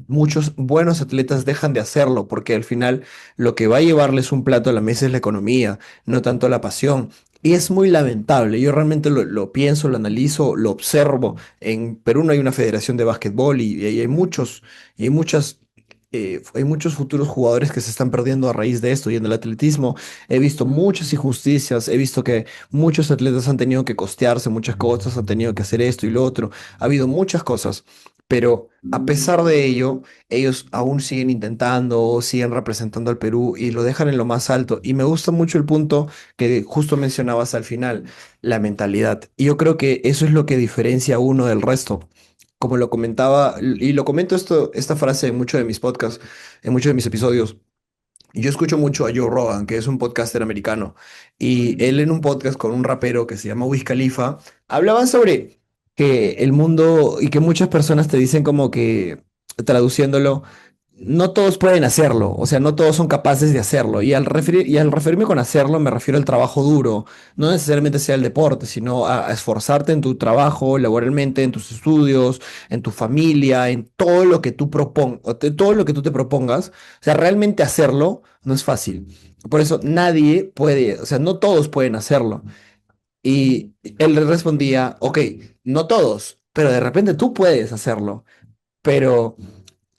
muchos buenos atletas dejan de hacerlo, porque al final lo que va a llevarles un plato a la mesa es la economía, no tanto la pasión. Y es muy lamentable, yo realmente lo pienso, lo analizo, lo observo. En Perú no hay una federación de básquetbol y hay muchos, y hay muchos futuros jugadores que se están perdiendo a raíz de esto. Y en el atletismo he visto muchas injusticias, he visto que muchos atletas han tenido que costearse muchas cosas, han tenido que hacer esto y lo otro. Ha habido muchas cosas. pero a pesar de ello, ellos aún siguen intentando, siguen representando al Perú y lo dejan en lo más alto. Y me gusta mucho el punto que justo mencionabas al final, la mentalidad. Y yo creo que eso es lo que diferencia a uno del resto. Como lo comentaba, y lo comento esta frase en muchos de mis podcasts, en muchos de mis episodios. Yo escucho mucho a Joe Rogan, que es un podcaster americano, y él en un podcast con un rapero que se llama Wiz Khalifa, hablaban sobre que el mundo y que muchas personas te dicen como que, traduciéndolo, no todos pueden hacerlo, o sea, no todos son capaces de hacerlo. Y al referirme con hacerlo, me refiero al trabajo duro, no necesariamente sea el deporte, sino a esforzarte en tu trabajo, laboralmente, en tus estudios, en tu familia, en todo lo que tú todo lo que tú te propongas. O sea, realmente hacerlo no es fácil. Por eso nadie puede, o sea, no todos pueden hacerlo. Y él le respondía, ok, no todos, pero de repente tú puedes hacerlo. Pero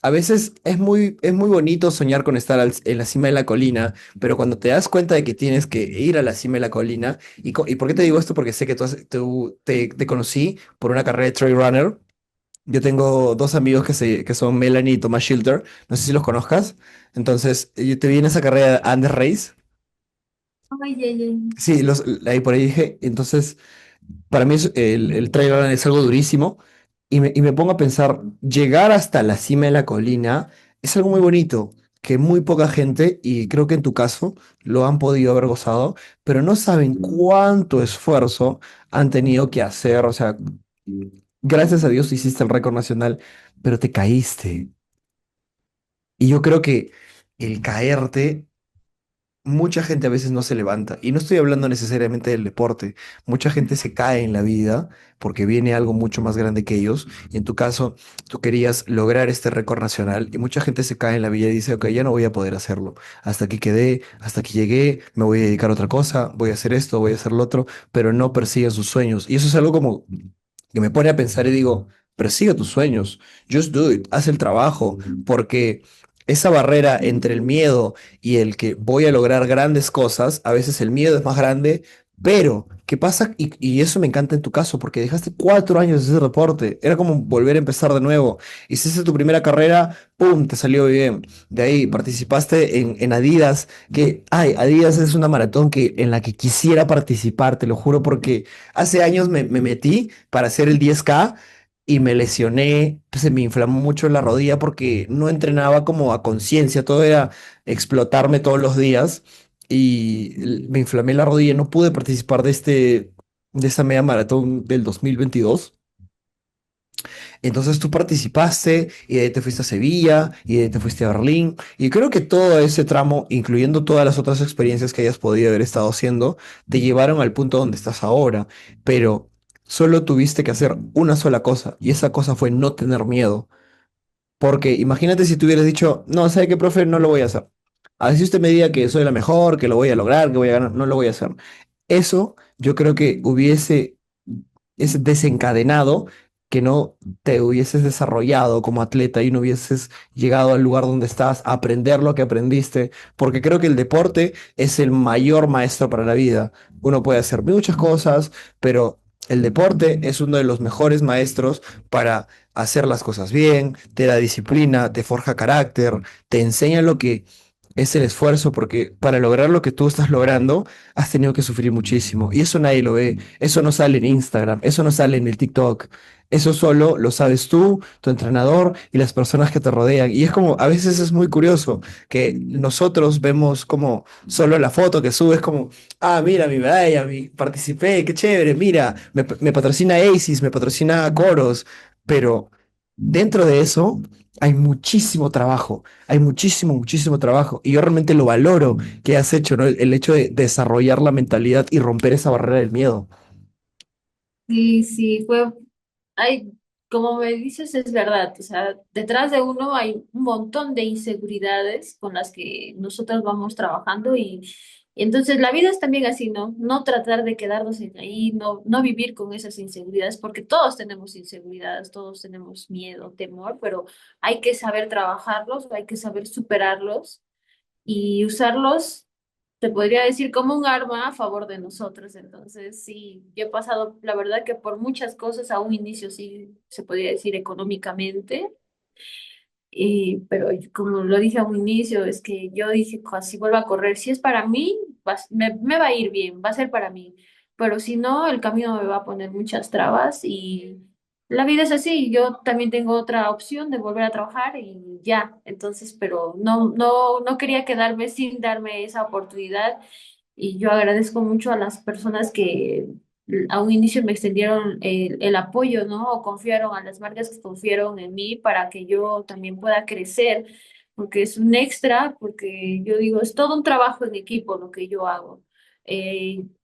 a veces es muy bonito soñar con estar en la cima de la colina, pero cuando te das cuenta de que tienes que ir a la cima de la colina, ¿y por qué te digo esto? Porque sé que te conocí por una carrera de trail runner. Yo tengo dos amigos que son Melanie y Thomas Schilter, no sé si los conozcas. Entonces, yo te vi en esa carrera Andes Race. Ay, ay, ay. Sí, ahí por ahí dije. Entonces, para mí el trail run es algo durísimo y me pongo a pensar, llegar hasta la cima de la colina es algo muy bonito, que muy poca gente, y creo que en tu caso lo han podido haber gozado, pero no saben cuánto esfuerzo han tenido que hacer. O sea, gracias a Dios hiciste el récord nacional, pero te caíste. Y yo creo que el caerte mucha gente a veces no se levanta. Y no estoy hablando necesariamente del deporte. Mucha gente se cae en la vida porque viene algo mucho más grande que ellos. Y en tu caso, tú querías lograr este récord nacional y mucha gente se cae en la vida y dice, ok, ya no voy a poder hacerlo. Hasta aquí quedé, hasta aquí llegué, me voy a dedicar a otra cosa, voy a hacer esto, voy a hacer lo otro, pero no persiguen sus sueños. Y eso es algo como que me pone a pensar y digo, persigue tus sueños, just do it, haz el trabajo, porque esa barrera entre el miedo y el que voy a lograr grandes cosas, a veces el miedo es más grande, pero ¿qué pasa? Y eso me encanta en tu caso, porque dejaste 4 años de ese deporte, era como volver a empezar de nuevo, hiciste tu primera carrera, ¡pum!, te salió bien, de ahí participaste en Adidas, que, ay, Adidas es una maratón en la que quisiera participar, te lo juro, porque hace años me metí para hacer el 10K y me lesioné, pues, se me inflamó mucho la rodilla porque no entrenaba como a conciencia, todo era explotarme todos los días y me inflamé la rodilla, no pude participar de esta media maratón del 2022. Entonces tú participaste y de ahí te fuiste a Sevilla y de ahí te fuiste a Berlín. Y creo que todo ese tramo, incluyendo todas las otras experiencias que hayas podido haber estado haciendo, te llevaron al punto donde estás ahora. Pero solo tuviste que hacer una sola cosa y esa cosa fue no tener miedo. Porque imagínate si tú hubieras dicho, no, ¿sabe qué, profe? No lo voy a hacer. A ver si usted me diga que soy la mejor, que lo voy a lograr, que voy a ganar, no lo voy a hacer. Eso yo creo que hubiese es desencadenado que no te hubieses desarrollado como atleta y no hubieses llegado al lugar donde estás a aprender lo que aprendiste, porque creo que el deporte es el mayor maestro para la vida. Uno puede hacer muchas cosas, pero el deporte es uno de los mejores maestros para hacer las cosas bien, te da disciplina, te forja carácter, te enseña lo que es el esfuerzo, porque para lograr lo que tú estás logrando, has tenido que sufrir muchísimo. Y eso nadie lo ve. Eso no sale en Instagram, eso no sale en el TikTok. Eso solo lo sabes tú, tu entrenador y las personas que te rodean. Y es como, a veces es muy curioso que nosotros vemos como solo la foto que subes como, ah, mira mi medalla, participé, qué chévere, mira, me patrocina ASIS, me patrocina Coros, pero dentro de eso hay muchísimo trabajo, hay muchísimo, muchísimo trabajo. Y yo realmente lo valoro que has hecho, ¿no? El hecho de desarrollar la mentalidad y romper esa barrera del miedo. Sí, sí, hay, como me dices, es verdad, o sea, detrás de uno hay un montón de inseguridades con las que nosotros vamos trabajando y entonces la vida es también así, ¿no? No tratar de quedarnos en ahí, no vivir con esas inseguridades, porque todos tenemos inseguridades, todos tenemos miedo, temor, pero hay que saber trabajarlos, hay que saber superarlos y usarlos te podría decir como un arma a favor de nosotros. Entonces, sí, yo he pasado, la verdad que por muchas cosas a un inicio, sí, se podría decir económicamente. Y, pero como lo dije a un inicio, es que yo dije, si vuelvo a correr, si es para mí, me va a ir bien, va a ser para mí. Pero si no, el camino me va a poner muchas trabas y la vida es así. Yo también tengo otra opción de volver a trabajar y ya. Entonces, pero no quería quedarme sin darme esa oportunidad. Y yo agradezco mucho a las personas que a un inicio me extendieron el apoyo, ¿no? O confiaron a las marcas que confiaron en mí para que yo también pueda crecer, porque es un extra, porque yo digo, es todo un trabajo en equipo lo que yo hago.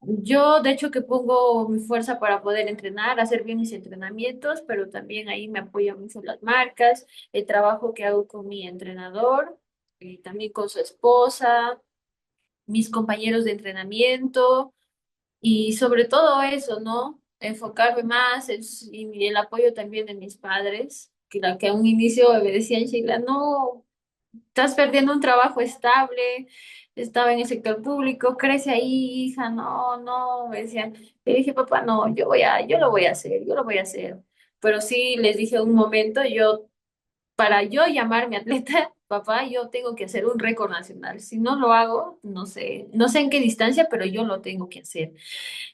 Yo, de hecho, que pongo mi fuerza para poder entrenar, hacer bien mis entrenamientos, pero también ahí me apoyan mucho las marcas, el trabajo que hago con mi entrenador, y también con su esposa, mis compañeros de entrenamiento y sobre todo eso, ¿no? Enfocarme más y el apoyo también de mis padres, que a un inicio me decían, Sheila, no, estás perdiendo un trabajo estable, estaba en el sector público, crece ahí, hija, no, me decían. Le dije, papá, no, yo lo voy a hacer, yo lo voy a hacer. Pero sí les dije un momento, para yo llamarme atleta, papá, yo tengo que hacer un récord nacional. Si no lo hago, no sé en qué distancia, pero yo lo tengo que hacer.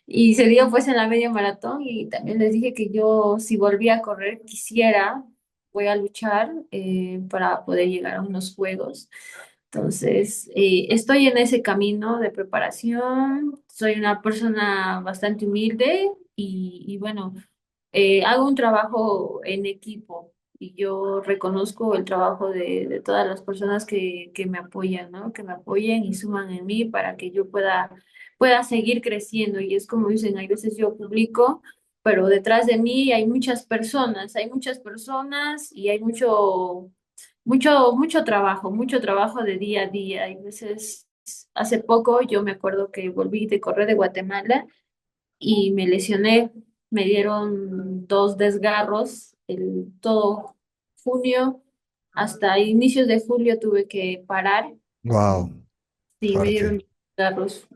Y se dio pues en la media maratón y también les dije que yo si volvía a correr quisiera, voy a luchar para poder llegar a unos juegos. Entonces, estoy en ese camino de preparación, soy una persona bastante humilde y bueno, hago un trabajo en equipo y yo reconozco el trabajo de todas las personas que me apoyan, ¿no? Que me apoyan y suman en mí para que yo pueda seguir creciendo. Y es como dicen, hay veces yo publico, pero detrás de mí hay muchas personas y hay mucho trabajo de día a día. Hay veces, hace poco yo me acuerdo que volví de correr de Guatemala y me lesioné. Me dieron dos desgarros todo junio. Hasta inicios de julio tuve que parar. Wow, Sí, me fuerte. dieron desgarros.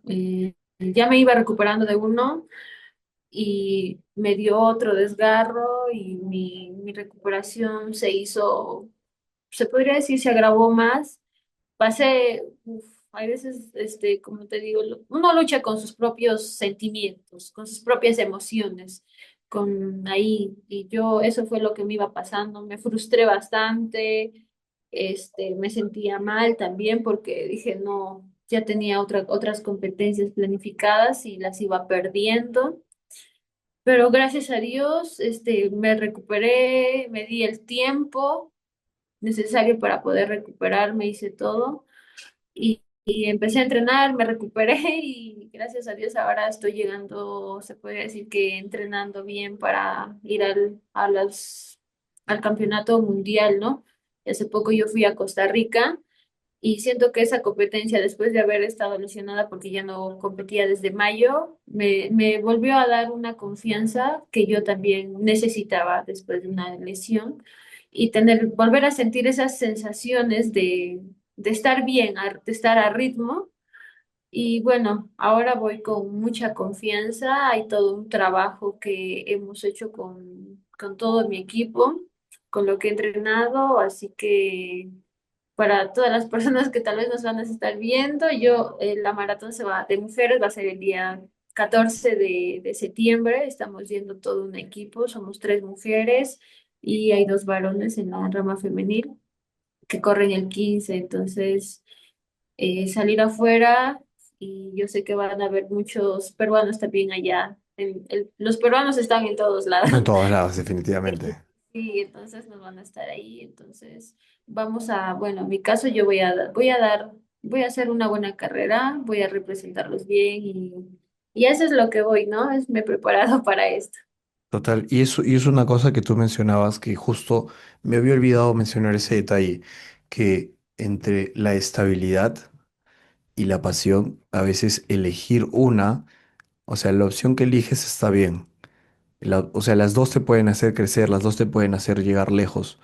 Ya me iba recuperando de uno y me dio otro desgarro y mi recuperación se podría decir, se agravó más. Hay veces, como te digo, uno lucha con sus propios sentimientos, con sus propias emociones, con ahí, y yo, eso fue lo que me iba pasando, me frustré bastante, me sentía mal también porque dije, no, ya tenía otras competencias planificadas y las iba perdiendo, pero gracias a Dios, me recuperé, me di el tiempo necesario para poder recuperarme, hice todo y empecé a entrenar, me recuperé y gracias a Dios ahora estoy llegando, se puede decir que entrenando bien para ir al campeonato mundial, ¿no? Y hace poco yo fui a Costa Rica y siento que esa competencia, después de haber estado lesionada porque ya no competía desde mayo, me volvió a dar una confianza que yo también necesitaba después de una lesión y volver a sentir esas sensaciones de estar bien, de estar a ritmo. Y bueno, ahora voy con mucha confianza. Hay todo un trabajo que hemos hecho con todo mi equipo, con lo que he entrenado, así que para todas las personas que tal vez nos van a estar viendo, la maratón de mujeres va a ser el día 14 de septiembre. Estamos yendo todo un equipo, somos tres mujeres y hay dos varones en la rama femenil que corren el 15. Entonces, salir afuera y yo sé que van a haber muchos peruanos también allá. Los peruanos están en todos lados. En todos lados, definitivamente. Sí, entonces nos van a estar ahí. Entonces, bueno, en mi caso yo voy a hacer una buena carrera, voy a representarlos bien y eso es lo que voy, ¿no? Me he preparado para esto. Total, y es una cosa que tú mencionabas que justo me había olvidado mencionar ese detalle, que entre la estabilidad y la pasión, a veces elegir una, o sea, la opción que eliges está bien. O sea, las dos te pueden hacer crecer, las dos te pueden hacer llegar lejos,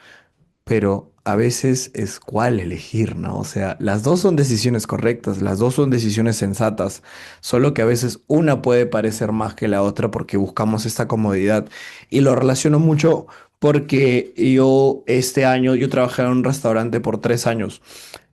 pero a veces es cuál elegir, ¿no? O sea, las dos son decisiones correctas, las dos son decisiones sensatas, solo que a veces una puede parecer más que la otra porque buscamos esta comodidad. Y lo relaciono mucho porque yo este año, yo trabajé en un restaurante por 3 años.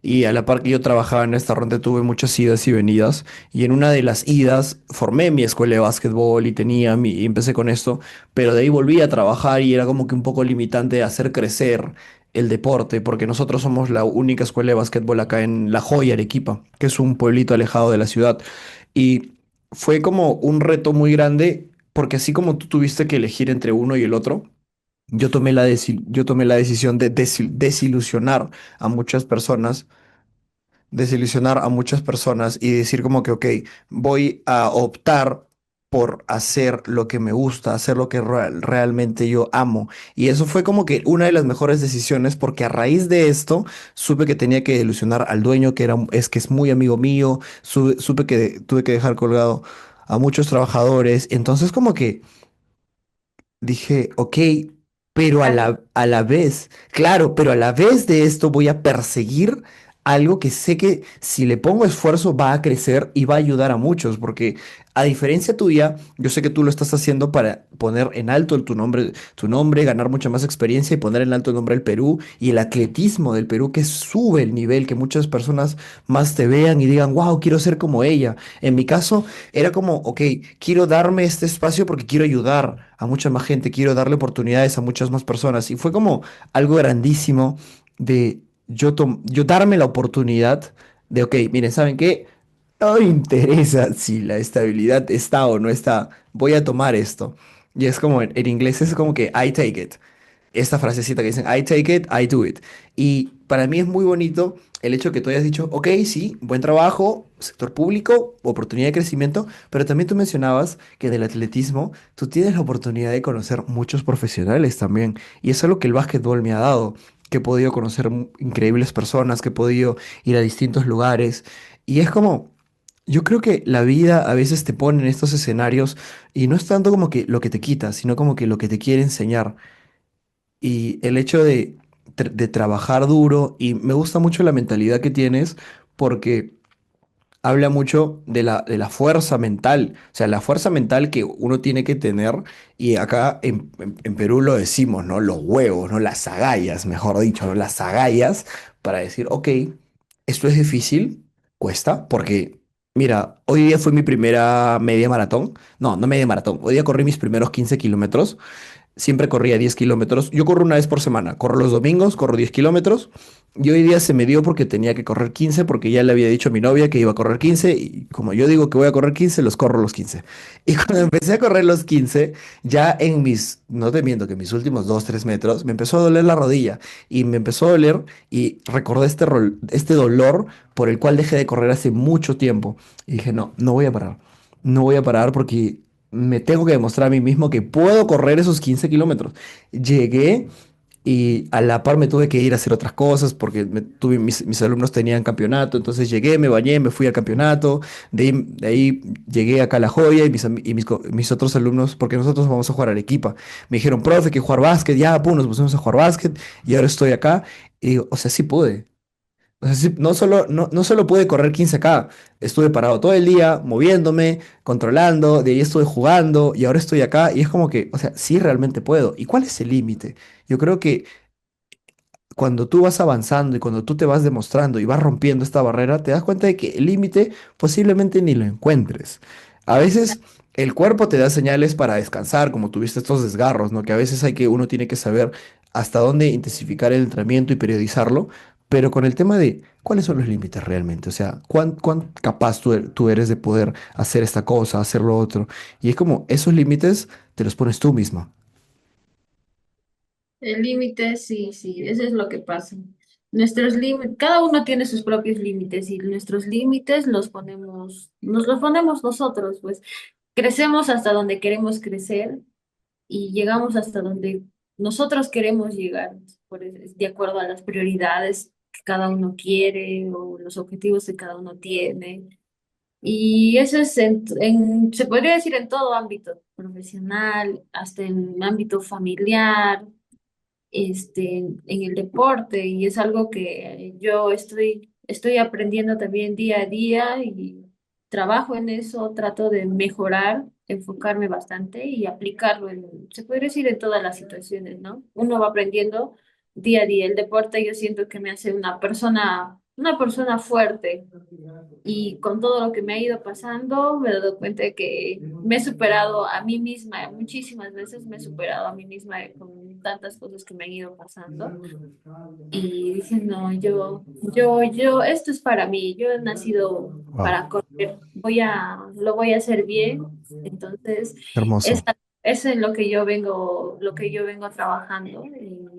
Y a la par que yo trabajaba en esta ronda tuve muchas idas y venidas. Y en una de las idas formé mi escuela de básquetbol y y empecé con esto. Pero de ahí volví a trabajar y era como que un poco limitante hacer crecer el deporte, porque nosotros somos la única escuela de básquetbol acá en La Joya, Arequipa, que es un pueblito alejado de la ciudad. Y fue como un reto muy grande, porque así como tú tuviste que elegir entre uno y el otro, yo tomé la decisión de desilusionar a muchas personas, desilusionar a muchas personas y decir como que, ok, voy a optar por hacer lo que me gusta, hacer lo que realmente yo amo. Y eso fue como que una de las mejores decisiones porque a raíz de esto supe que tenía que desilusionar al dueño que es muy amigo mío, supe que tuve que dejar colgado a muchos trabajadores. Entonces como que dije, ok, pero Claro. a la vez, claro, pero a la vez de esto voy a perseguir algo que sé que si le pongo esfuerzo va a crecer y va a ayudar a muchos, porque a diferencia tuya, yo sé que tú lo estás haciendo para poner en alto tu nombre, ganar mucha más experiencia y poner en alto el nombre del Perú y el atletismo del Perú que sube el nivel, que muchas personas más te vean y digan, wow, quiero ser como ella. En mi caso, era como, ok, quiero darme este espacio porque quiero ayudar a mucha más gente, quiero darle oportunidades a muchas más personas. Y fue como algo grandísimo de yo darme la oportunidad de, ok, miren, ¿saben qué? No me interesa si la estabilidad está o no está, voy a tomar esto. Y es como, en inglés es como que I take it, esta frasecita que dicen, I take it, I do it. Y para mí es muy bonito el hecho que tú hayas dicho, ok, sí, buen trabajo, sector público, oportunidad de crecimiento, pero también tú mencionabas que en el atletismo tú tienes la oportunidad de conocer muchos profesionales también. Y eso es lo que el básquetbol me ha dado, que he podido conocer increíbles personas, que he podido ir a distintos lugares. Y es como... Yo creo que la vida a veces te pone en estos escenarios y no es tanto como que lo que te quita, sino como que lo que te quiere enseñar. Y el hecho de trabajar duro, y me gusta mucho la mentalidad que tienes, porque habla mucho de la fuerza mental, o sea, la fuerza mental que uno tiene que tener, y acá en Perú lo decimos, ¿no? Los huevos, ¿no? Las agallas, mejor dicho, ¿no? Las agallas para decir, ok, esto es difícil, cuesta, porque, mira, hoy día fue mi primera media maratón, no media maratón, hoy día corrí mis primeros 15 kilómetros. Siempre corría 10 kilómetros. Yo corro una vez por semana. Corro los domingos, corro 10 kilómetros. Y hoy día se me dio porque tenía que correr 15 porque ya le había dicho a mi novia que iba a correr 15 y como yo digo que voy a correr 15 los corro los 15. Y cuando empecé a correr los 15 ya no te miento que en mis últimos 2 3 metros, me empezó a doler la rodilla y me empezó a doler y recordé este dolor por el cual dejé de correr hace mucho tiempo. Y dije, no, no voy a parar. No voy a parar porque me tengo que demostrar a mí mismo que puedo correr esos 15 kilómetros. Llegué y a la par me tuve que ir a hacer otras cosas porque mis alumnos tenían campeonato, entonces llegué, me bañé, me fui al campeonato, de ahí llegué acá a La Joya y mis otros alumnos, porque nosotros vamos a jugar a Arequipa, me dijeron, profe, que jugar básquet, ya, pum, nos pusimos a jugar básquet y ahora estoy acá y digo, o sea, sí pude. O sea, sí, no solo pude correr 15K, estuve parado todo el día, moviéndome, controlando, de ahí estuve jugando y ahora estoy acá y es como que, o sea, sí realmente puedo. ¿Y cuál es el límite? Yo creo que cuando tú vas avanzando y cuando tú te vas demostrando y vas rompiendo esta barrera, te das cuenta de que el límite posiblemente ni lo encuentres. A veces el cuerpo te da señales para descansar, como tuviste estos desgarros, ¿no? Que a veces uno tiene que saber hasta dónde intensificar el entrenamiento y periodizarlo, pero con el tema de cuáles son los límites realmente, o sea, cuán capaz tú eres de poder hacer esta cosa, hacer lo otro. Y es como esos límites te los pones tú misma. El límite, sí, sí, eso es lo que pasa. Nuestros límites, cada uno tiene sus propios límites y nuestros límites nos los ponemos nosotros, pues crecemos hasta donde queremos crecer y llegamos hasta donde nosotros queremos llegar, de acuerdo a las prioridades que cada uno quiere o los objetivos que cada uno tiene. Y eso es, se podría decir en todo ámbito, profesional, hasta en ámbito familiar. en el deporte y es algo que yo estoy aprendiendo también día a día y trabajo en eso, trato de mejorar, enfocarme bastante y aplicarlo se puede decir en todas las situaciones, ¿no? Uno va aprendiendo día a día. El deporte yo siento que me hace una persona fuerte y con todo lo que me ha ido pasando, me he dado cuenta de que me he superado a mí misma, muchísimas veces me he superado a mí misma con tantas cosas que me han ido pasando. Y dije, no, esto es para mí, yo he nacido Wow, para correr, lo voy a hacer bien. Entonces, hermoso. es en lo que yo vengo trabajando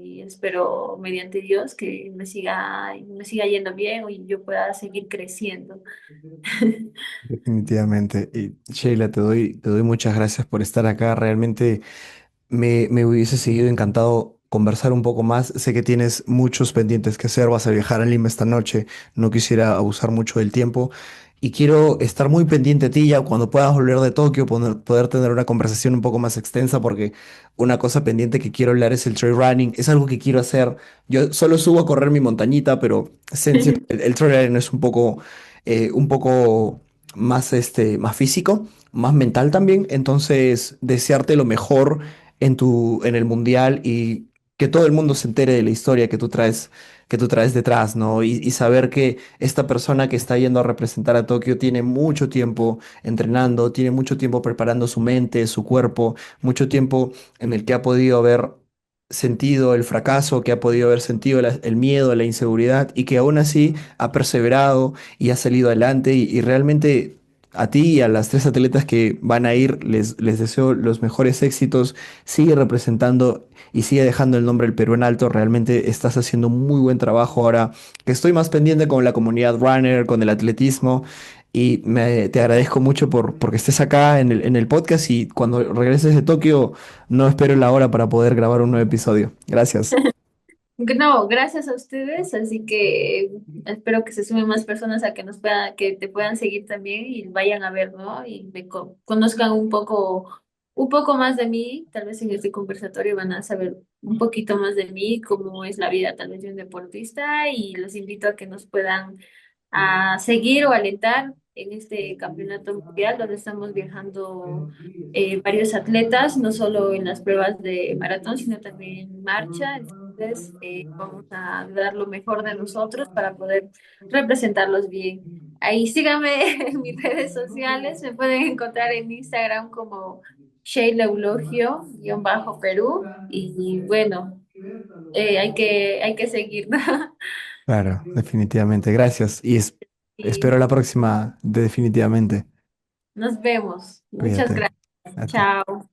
y espero mediante Dios que me siga yendo bien y yo pueda seguir creciendo. Definitivamente. Y Sheila, te doy muchas gracias por estar acá. Realmente me hubiese seguido encantado conversar un poco más. Sé que tienes muchos pendientes que hacer, vas a viajar a Lima esta noche, no quisiera abusar mucho del tiempo y quiero estar muy pendiente a ti ya cuando puedas volver de Tokio, poder tener una conversación un poco más extensa porque una cosa pendiente que quiero hablar es el trail running, es algo que quiero hacer. Yo solo subo a correr mi montañita, pero el trail running es un poco más, más físico, más mental también, entonces desearte lo mejor en el mundial y que todo el mundo se entere de la historia que tú traes detrás, ¿no? Y saber que esta persona que está yendo a representar a Tokio tiene mucho tiempo entrenando, tiene mucho tiempo preparando su mente, su cuerpo, mucho tiempo en el que ha podido haber sentido el fracaso, que ha podido haber sentido el miedo, la inseguridad y que aún así ha perseverado y ha salido adelante y realmente a ti y a las tres atletas que van a ir, les deseo los mejores éxitos. Sigue representando y sigue dejando el nombre del Perú en alto. Realmente estás haciendo un muy buen trabajo ahora que estoy más pendiente con la comunidad runner, con el atletismo. Y te agradezco mucho porque estés acá en el podcast y cuando regreses de Tokio no espero la hora para poder grabar un nuevo episodio. Gracias. No, gracias a ustedes, así que espero que se sumen más personas a que te puedan seguir también y vayan a ver, ¿no? Y conozcan un poco más de mí, tal vez en este conversatorio van a saber un poquito más de mí, cómo es la vida tal vez de un deportista y los invito a que nos puedan a seguir o alentar en este campeonato mundial donde estamos viajando varios atletas, no solo en las pruebas de maratón, sino también en marcha. Entonces, vamos a dar lo mejor de nosotros para poder representarlos bien. Ahí síganme en mis redes sociales, me pueden encontrar en Instagram como Sheila Eulogio-Perú y bueno, hay que seguir. Claro, definitivamente. Gracias. Espero Y la próxima, definitivamente. nos vemos. Muchas Cuídate. gracias. A ti. Chao.